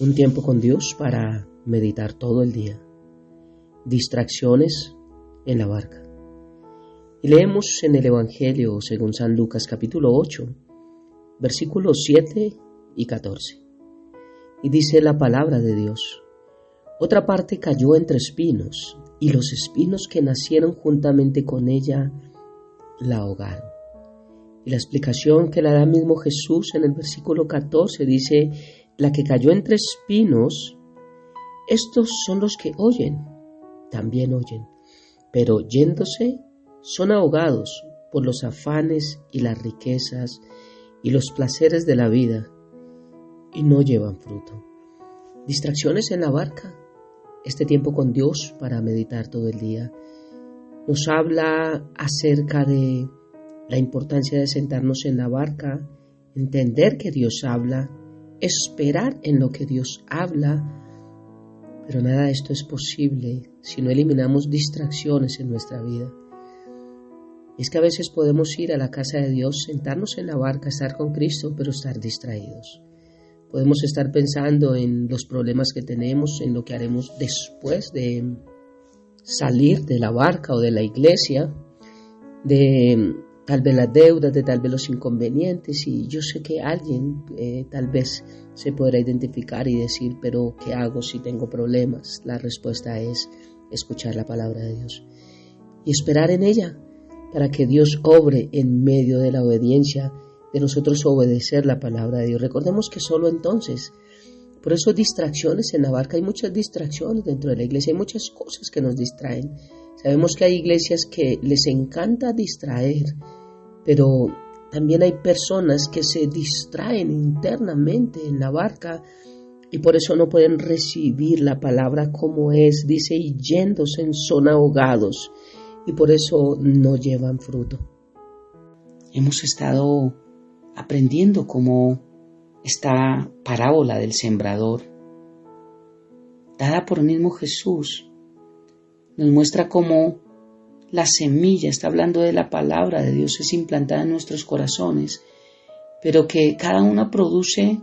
Un tiempo con Dios para meditar todo el día. Distracciones en la barca. Y leemos en el Evangelio según San Lucas capítulo 8, versículos 7 y 14. Y dice la palabra de Dios: otra parte cayó entre espinos, y los espinos que nacieron juntamente con ella la ahogaron. Y la explicación que le da mismo Jesús en el versículo 14 dice: la que cayó entre espinos, estos son los que oyen, también oyen, pero yéndose son ahogados por los afanes y las riquezas y los placeres de la vida, y no llevan fruto. Distracciones en la barca, este tiempo con Dios para meditar todo el día. Nos habla acerca de la importancia de sentarnos en la barca, entender que Dios habla, esperar en lo que Dios habla, pero nada de esto es posible si no eliminamos distracciones en nuestra vida. Y es que a veces podemos ir a la casa de Dios, sentarnos en la barca, estar con Cristo, pero estar distraídos. Podemos estar pensando en los problemas que tenemos, en lo que haremos después de salir de la barca o de la iglesia, de tal vez las deudas, de tal vez los inconvenientes. Y yo sé que alguien tal vez se podrá identificar y decir: pero ¿qué hago si tengo problemas? La respuesta es escuchar la palabra de Dios y esperar en ella para que Dios obre en medio de la obediencia, de nosotros obedecer la palabra de Dios. Recordemos que solo entonces, por eso distracciones en la barca, hay muchas distracciones dentro de la iglesia, hay muchas cosas que nos distraen. Sabemos que hay iglesias que les encanta distraer, pero también hay personas que se distraen internamente en la barca y por eso no pueden recibir la palabra como es. Dice: y yéndose son ahogados, y por eso no llevan fruto. Hemos estado aprendiendo cómo esta parábola del sembrador, dada por el mismo Jesús, nos muestra cómo la semilla, está hablando de la palabra de Dios, es implantada en nuestros corazones, pero que cada una produce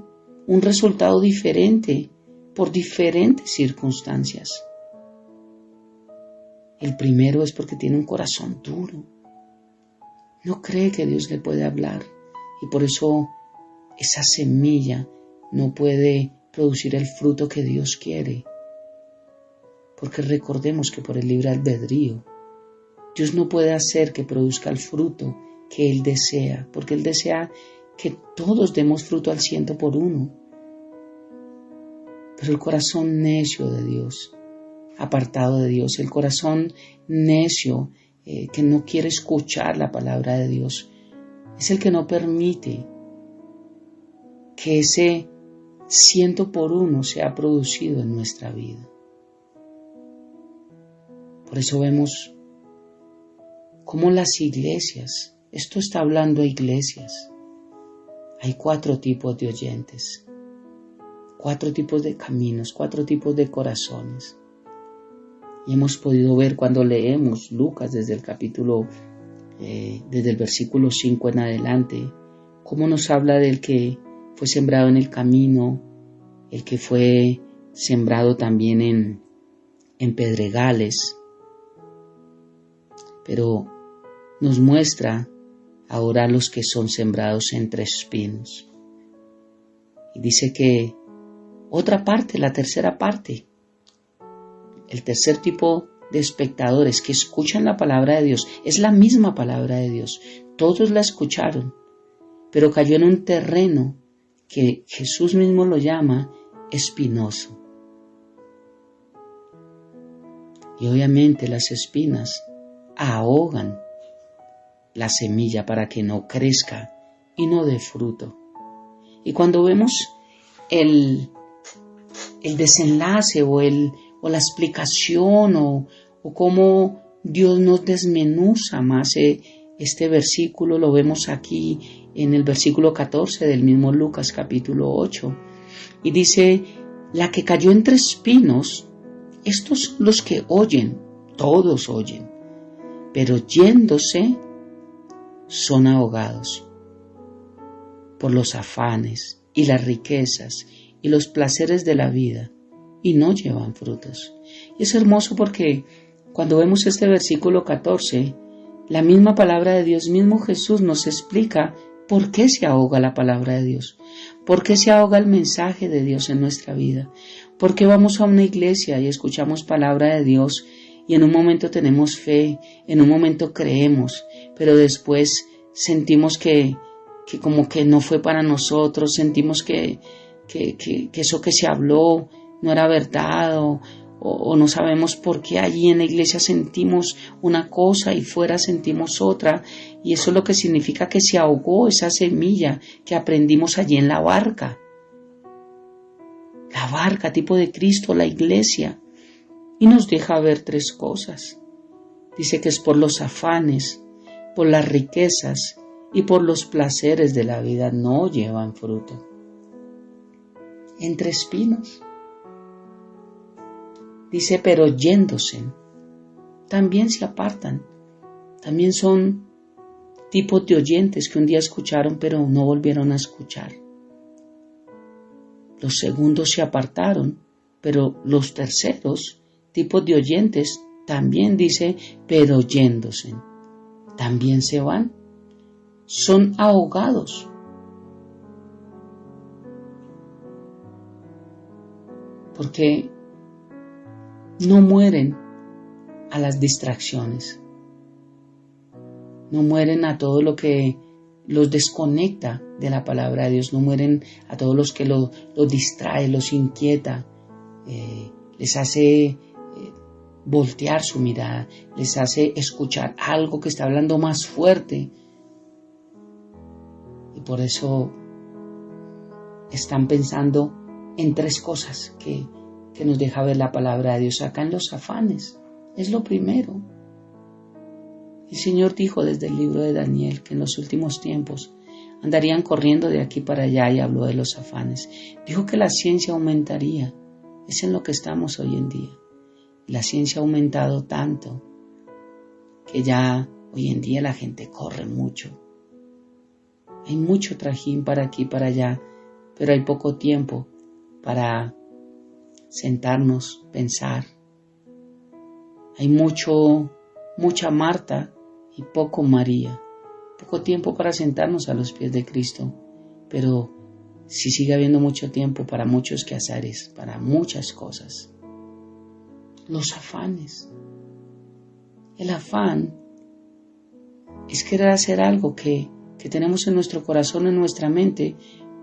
un resultado diferente por diferentes circunstancias. El primero es porque tiene un corazón duro, no cree que Dios le puede hablar, y por eso esa semilla no puede producir el fruto que Dios quiere. Porque recordemos que por el libre albedrío, Dios no puede hacer que produzca el fruto que Él desea, porque Él desea que todos demos fruto al 100%. Pero el corazón necio de Dios, apartado de Dios, el corazón necio que no quiere escuchar la palabra de Dios, es el que no permite que ese 100% sea producido en nuestra vida. Por eso vemos cómo las iglesias, esto está hablando a iglesias, hay 4 tipos de oyentes, 4 tipos de caminos, 4 tipos de corazones. Y hemos podido ver cuando leemos Lucas desde el versículo 5 en adelante, cómo nos habla del que fue sembrado en el camino, el que fue sembrado también en pedregales, pero nos muestra ahora los que son sembrados entre espinos. Y dice que otra parte, la tercera parte, el tercer tipo de espectadores que escuchan la palabra de Dios, es la misma palabra de Dios, todos la escucharon, pero cayó en un terreno que Jesús mismo lo llama espinoso. Y obviamente las espinas ahogan la semilla para que no crezca y no dé fruto. Y cuando vemos el desenlace o la explicación o cómo Dios nos desmenuza más este versículo, lo vemos aquí en el versículo 14 del mismo Lucas capítulo 8. Y dice: la que cayó entre espinos, estos los que oyen, todos oyen, pero yéndose son ahogados por los afanes y las riquezas y los placeres de la vida y no llevan frutos. Y es hermoso porque cuando vemos este versículo 14, la misma palabra de Dios, mismo Jesús nos explica por qué se ahoga la palabra de Dios, por qué se ahoga el mensaje de Dios en nuestra vida, por qué vamos a una iglesia y escuchamos palabra de Dios y en un momento tenemos fe, en un momento creemos, pero después sentimos que como que no fue para nosotros, sentimos que eso que se habló no era verdad o no sabemos por qué allí en la iglesia sentimos una cosa y fuera sentimos otra, y eso es lo que significa que se ahogó esa semilla que aprendimos allí en la barca tipo de Cristo, la iglesia, y nos deja ver tres cosas. Dice que es por los afanes, por las riquezas y por los placeres de la vida no llevan fruto. Entre espinos. Dice, pero yéndose, también se apartan. También son tipos de oyentes que un día escucharon pero no volvieron a escuchar. Los segundos se apartaron, pero los terceros tipos de oyentes también dice, pero yéndose, también se van. Son ahogados. Porque no mueren a las distracciones, no mueren a todo lo que los desconecta de la palabra de Dios, no mueren a todos los que los distrae, los inquieta, les hace voltear su mirada, les hace escuchar algo que está hablando más fuerte, y por eso están pensando en tres cosas que nos deja ver la palabra de Dios acá en los afanes. Es lo primero. El Señor dijo desde el libro de Daniel que en los últimos tiempos andarían corriendo de aquí para allá y habló de los afanes. Dijo que la ciencia aumentaría. Es en lo que estamos hoy en día. La ciencia ha aumentado tanto que ya hoy en día la gente corre mucho. Hay mucho trajín para aquí y para allá, pero hay poco tiempo para sentarnos, pensar. Hay mucha Marta y poco María. Poco tiempo para sentarnos a los pies de Cristo, pero sí sigue habiendo mucho tiempo para muchos quehaceres, para muchas cosas. Los afanes. El afán es querer hacer algo que tenemos en nuestro corazón, en nuestra mente,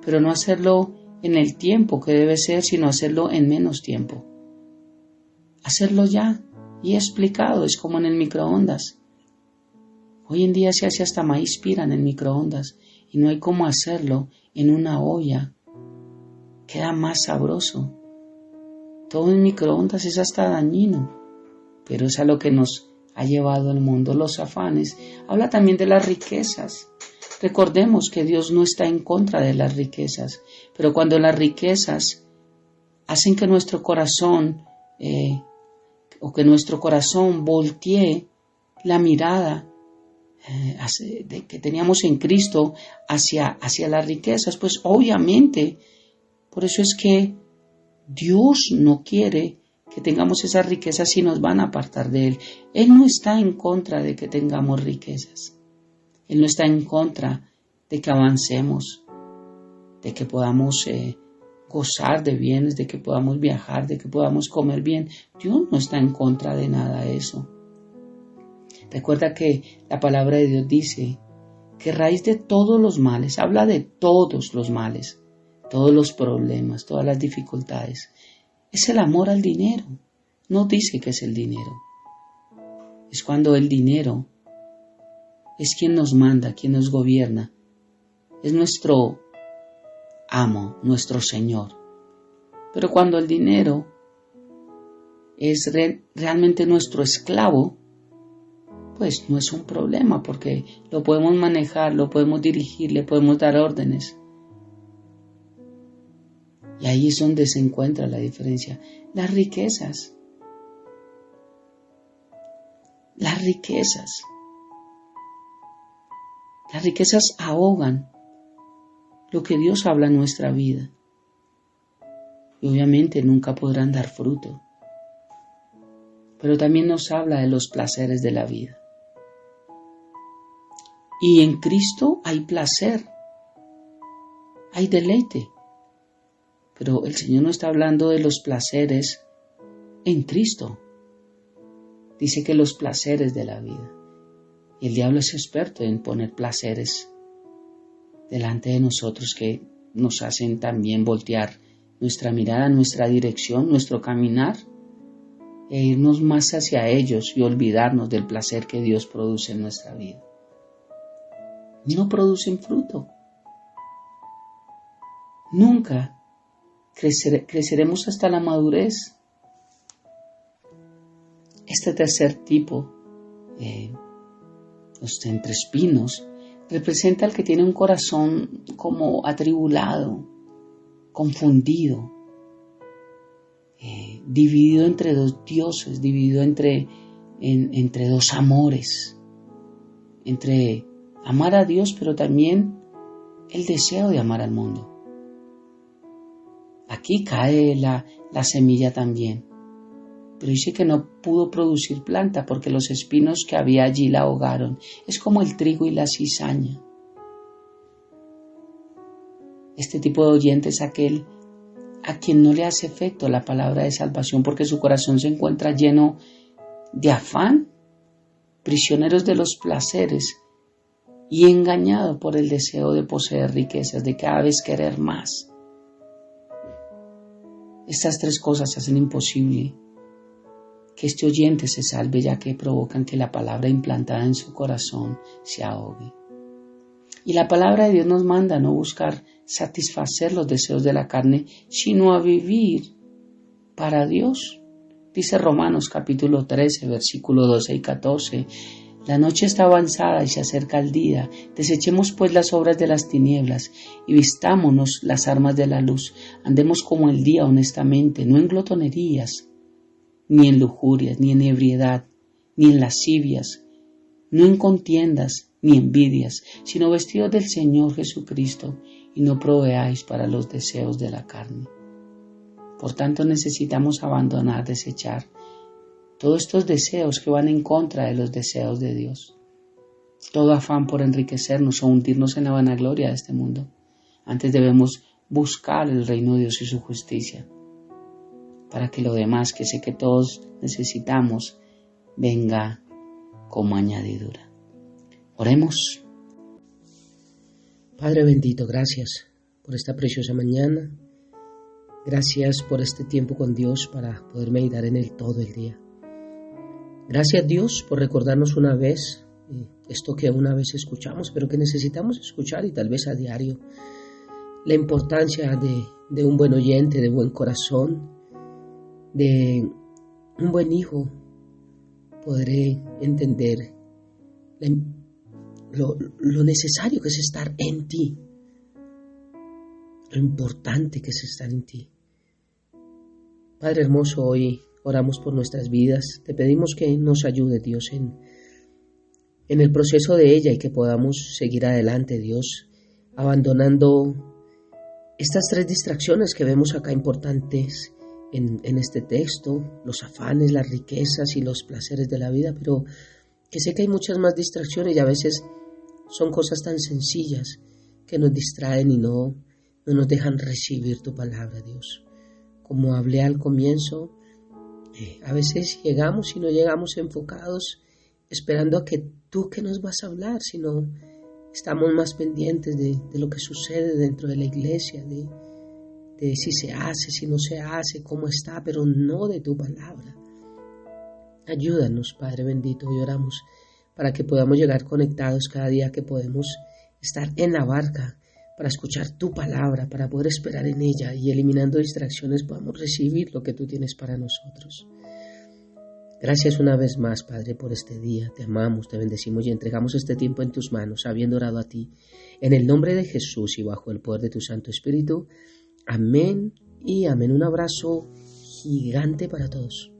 pero no hacerlo en el tiempo que debe ser, sino hacerlo en menos tiempo. Hacerlo ya. Y he explicado, es como en el microondas. Hoy en día se hace hasta maíz pira en el microondas y no hay cómo hacerlo en una olla. Queda más sabroso. Todo en microondas es hasta dañino, pero es a lo que nos ha llevado el mundo, los afanes. Habla también de las riquezas. Recordemos que Dios no está en contra de las riquezas, pero cuando las riquezas hacen que nuestro corazón voltee la mirada que teníamos en Cristo hacia las riquezas, pues obviamente, por eso es que Dios no quiere que tengamos esas riquezas si nos van a apartar de Él. Él no está en contra de que tengamos riquezas. Él no está en contra de que avancemos, de que podamos gozar de bienes, de que podamos viajar, de que podamos comer bien. Dios no está en contra de nada de eso. Recuerda que la palabra de Dios dice que raíz de todos los males, habla de todos los males, todos los problemas, todas las dificultades, es el amor al dinero. No dice que es el dinero. Es cuando el dinero es quien nos manda, quien nos gobierna. Es nuestro amo, nuestro Señor. Pero cuando el dinero es realmente nuestro esclavo, pues no es un problema porque lo podemos manejar, lo podemos dirigir, le podemos dar órdenes. Y ahí es donde se encuentra la diferencia. Las riquezas. Las riquezas ahogan lo que Dios habla en nuestra vida. y obviamente nunca podrán dar fruto. Pero también nos habla de los placeres de la vida. Y en Cristo hay placer, hay deleite. Pero el Señor no está hablando de los placeres en Cristo. Dice que los placeres de la vida. Y el diablo es experto en poner placeres delante de nosotros que nos hacen también voltear nuestra mirada, nuestra dirección, nuestro caminar, e irnos más hacia ellos y olvidarnos del placer que Dios produce en nuestra vida. No producen fruto. Nunca creceremos hasta la madurez. Este tercer tipo, los entrespinos, representa al que tiene un corazón como atribulado, confundido, dividido entre dos dioses, dividido entre dos amores, entre amar a Dios, pero también el deseo de amar al mundo. Aquí cae la semilla también, pero dice que no pudo producir planta porque los espinos que había allí la ahogaron. Es como el trigo y la cizaña. Este tipo de oyente es aquel a quien no le hace efecto la palabra de salvación porque su corazón se encuentra lleno de afán, prisioneros de los placeres y engañado por el deseo de poseer riquezas, de cada vez querer más. Estas tres cosas hacen imposible que este oyente se salve, ya que provocan que la palabra implantada en su corazón se ahogue. Y la palabra de Dios nos manda a no buscar satisfacer los deseos de la carne, sino a vivir para Dios. Dice Romanos capítulo 13, versículo 12 y 14, la noche está avanzada y se acerca el día. Desechemos pues las obras de las tinieblas y vistámonos las armas de la luz. Andemos como el día honestamente, no en glotonerías, ni en lujurias, ni en ebriedad, ni en lascivias, no en contiendas, ni envidias, sino vestidos del Señor Jesucristo, y no proveáis para los deseos de la carne. Por tanto, necesitamos abandonar, desechar todos estos deseos que van en contra de los deseos de Dios. Todo afán por enriquecernos o hundirnos en la vanagloria de este mundo. Antes debemos buscar el reino de Dios y su justicia, para que lo demás, que sé que todos necesitamos, venga como añadidura. Oremos. Padre bendito, gracias por esta preciosa mañana. Gracias por este tiempo con Dios para poder meditar en Él todo el día. Gracias Dios por recordarnos una vez esto que una vez escuchamos, pero que necesitamos escuchar y tal vez a diario. La importancia de un buen oyente, de buen corazón, de un buen hijo. Podré entender lo necesario que es estar en ti, lo importante que es estar en ti. Padre hermoso, hoy oramos por nuestras vidas, te pedimos que nos ayude Dios en el proceso de ella y que podamos seguir adelante Dios, abandonando estas tres distracciones que vemos acá importantes en este texto, los afanes, las riquezas y los placeres de la vida, pero que sé que hay muchas más distracciones y a veces son cosas tan sencillas que nos distraen y no nos dejan recibir tu palabra, Dios. Como hablé al comienzo, a veces llegamos y no llegamos enfocados esperando a que tú que nos vas a hablar, sino estamos más pendientes de lo que sucede dentro de la iglesia, de si se hace, si no se hace, cómo está, pero no de tu palabra. Ayúdanos, Padre bendito, y oramos para que podamos llegar conectados cada día que podemos estar en la barca para escuchar tu palabra, para poder esperar en ella y eliminando distracciones podamos recibir lo que tú tienes para nosotros. Gracias una vez más, Padre, por este día. Te amamos, te bendecimos y entregamos este tiempo en tus manos, habiendo orado a ti. En el nombre de Jesús y bajo el poder de tu Santo Espíritu. Amén y amén. Un abrazo gigante para todos.